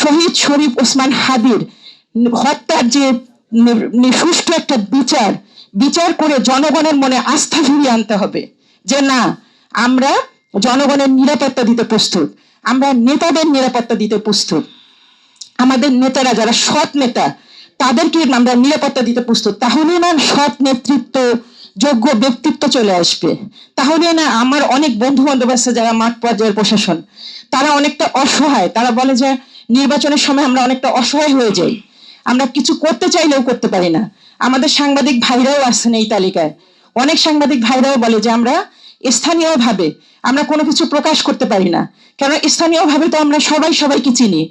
শহীদ শরীফ ওসমান হাদির হত্যার যে সুষ্ঠু একটা বিচার করে জনগণের মনে আস্থা ফিরিয়ে আনতে হবে যে না, আমরা জনগণের নিরাপত্তা দিতে প্রস্তুত, আমরা নেতাদের নিরাপত্তা দিতে প্রস্তুত, আমাদের নেতারা যারা সৎ নেতা তাদেরকে আমরা নিরাপত্তা দিতে প্রস্তুত। তাহলে না সৎ নেতৃত্ব, যোগ্য ব্যক্তিত্ব চলে আসবে। তাহলে না আমার অনেক বন্ধু বান্ধব আছে যারা মাঠ পর্যায়ের প্রশাসন, তারা অনেকটা অসহায়। তারা বলে যে নির্বাচনের সময় আমরা অনেকটা অসহায় হয়ে যাই, আমরা কিছু করতে চাইলেও করতে পারি না। আমাদের সাংবাদিক ভাইরাও আছেন এই তালিকায়। অনেক সাংবাদিক ভাইরাও বলে যে আমরা স্থানীয়ভাবে আমরা কোনো কিছু প্রকাশ করতে পারি না, কারণ স্থানীয়ভাবে তো আমরা সবাইকে চিনি,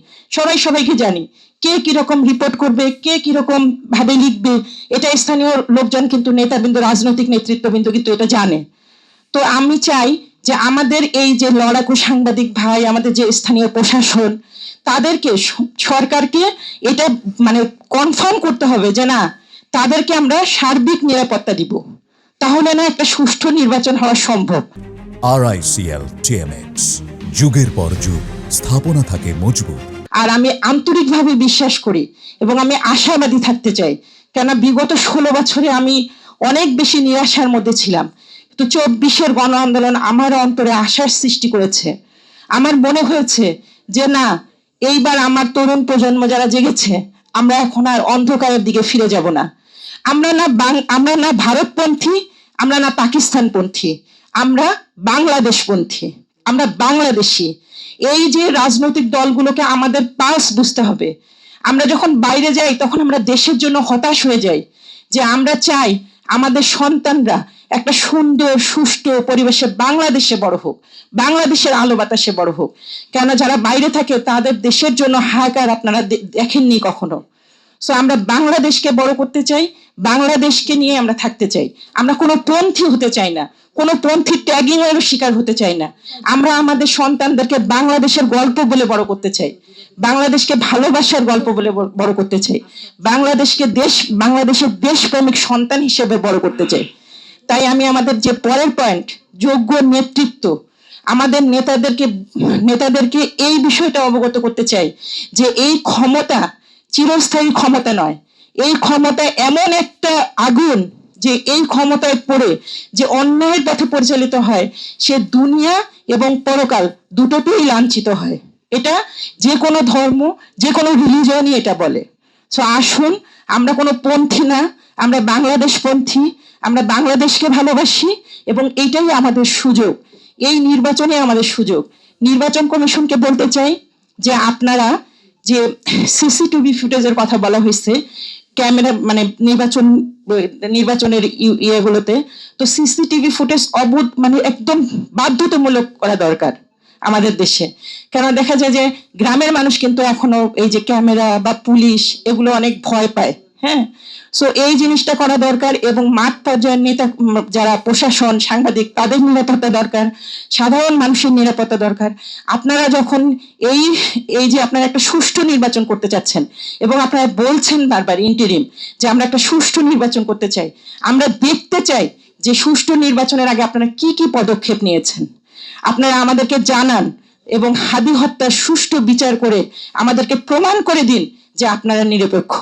সবাইকে জানি, কে কিরকম রিপোর্ট করবে, কে কিরকম ভাবে লিখবে, এটা স্থানীয় লোকজন কিন্তু নেতাবৃন্দ, রাজনৈতিক নেতৃত্ববৃন্দ কিন্তু এটা জানে। তো আমি চাই যে আমাদের এই যে লড়াকু সাংবাদিক ভাই, আমাদের যে স্থানীয় প্রশাসন, তাদেরকে সরকারকে এটা মানে কনফার্ম করতে হবে যে না, তাদেরকে আমরা সার্বিক নিরাপত্তা দিব, তাহলে না একটা সুষ্ঠু নির্বাচন হওয়া সম্ভব। RICL TMX, যুগের পর যুগ স্থাপনা থাকে মজবুত। আর আমি আন্তরিকভাবে বিশ্বাস করি এবং আমি আশাবাদী থাকতে চাই, কেন বিগত 16 বছরে আমি অনেক বেশি নিরাশার মধ্যে ছিলাম, তো 24-এর গণ আন্দোলন আমার অন্তরে আশার সৃষ্টি করেছে। আমার মনে হয়েছে যে না, এইবার আমার তরুণ প্রজন্ম যারা জেগেছে, আমরা এখন আর অন্ধকারের দিকে ফিরে যাব না। আমরা না ভারতপন্থী, আমরা না পাকিস্তানপন্থী, আমরা বাংলাদেশপন্থী, আমরা বাংলাদেশি। এই যে রাজনৈতিক দলগুলোকে আমাদের পালস বুঝতে হবে। আমরা যখন বাইরে যাই তখন আমরা দেশের জন্য হতাশ হয়ে যাই, যে আমরা চাই আমাদের সন্তানরা একটা সুন্দর সুষ্ঠু পরিবেশে বাংলাদেশে বড় হোক, বাংলাদেশের আলো বাতাসে বড় হোক। কেন যারা বাইরে থাকে তাদের দেশের জন্য হাহাকার আপনারা দেখেননি কখনো। সো আমরা বাংলাদেশকে বড় করতে চাই, বাংলাদেশকে নিয়ে আমরা থাকতে চাই। আমরা কোনো পন্থী হতে চাই না, কোনো পন্থী ট্যাগিং এর শিকার হতে চাই না। আমরা আমাদের সন্তানদেরকে বাংলাদেশের গল্প বলে বড় করতে চাই, বাংলাদেশকে ভালোবাসার গল্প বলে বড় করতে চাই, বাংলাদেশের দেশপ্রেমিক সন্তান হিসেবে বড় করতে চাই। তাই আমি আমাদের যে পরের পয়েন্ট, যোগ্য নেতৃত্ব, আমাদের নেতাদেরকে এই বিষয়টা অবগত করতে চাই যে এই ক্ষমতা চিরস্থায়ী ক্ষমতা নয়। এই ক্ষমতা এমন একটা আগুন যে এই ক্ষমতায় পড়ে যে অন্যায়ের পথে পরিচালিত হয়, সে দুনিয়া এবং পরকাল দুটোতেই লাঞ্ছিত হয়। এটা যে কোনো ধর্ম, যে কোনো রিলিজনই এটা বলে। সো আসুন, আমরা কোনো পন্থী না, আমরা বাংলাদেশপন্থী, আমরা বাংলাদেশকে ভালোবাসি এবং এইটাই আমাদের সুযোগ, এই নির্বাচনে আমাদের সুযোগ। নির্বাচন কমিশনকে বলতে চাই যে আপনারা যে সিসিটিভি ফুটেজের কথা বলা হয়েছে, ক্যামেরা মানে নির্বাচনের ইয়েগুলোতে, তো সিসিটিভি ফুটেজ মানে একদম বাধ্যতামূলক করা দরকার আমাদের দেশে। কেন দেখা যায় যে গ্রামের মানুষ কিন্তু এখনো এই যে ক্যামেরা বা পুলিশ এগুলো অনেক ভয় পায়। হ্যাঁ, সো এই জিনিসটা করা দরকার এবং মাঠ পর্যায়ের নেতা যারা প্রশাসন, সাংবাদিক, তাদের নিরাপত্তা দরকার, সাধারণ মানুষের নিরাপত্তা দরকার। আপনারা যখন এই যে আপনারা একটা সুষ্ঠু নির্বাচন করতে চাচ্ছেন এবং আপনারা বলছেন বারবার ইন্টারিম যে আমরা একটা সুষ্ঠু নির্বাচন করতে চাই, আমরা দেখতে চাই যে সুষ্ঠু নির্বাচনের আগে আপনারা কি কি পদক্ষেপ নিয়েছেন, আপনারা আমাদেরকে জানান এবং হাদি হত্যার সুষ্ঠু বিচার করে আমাদেরকে প্রমাণ করে দিন যে আপনারা নিরপেক্ষ।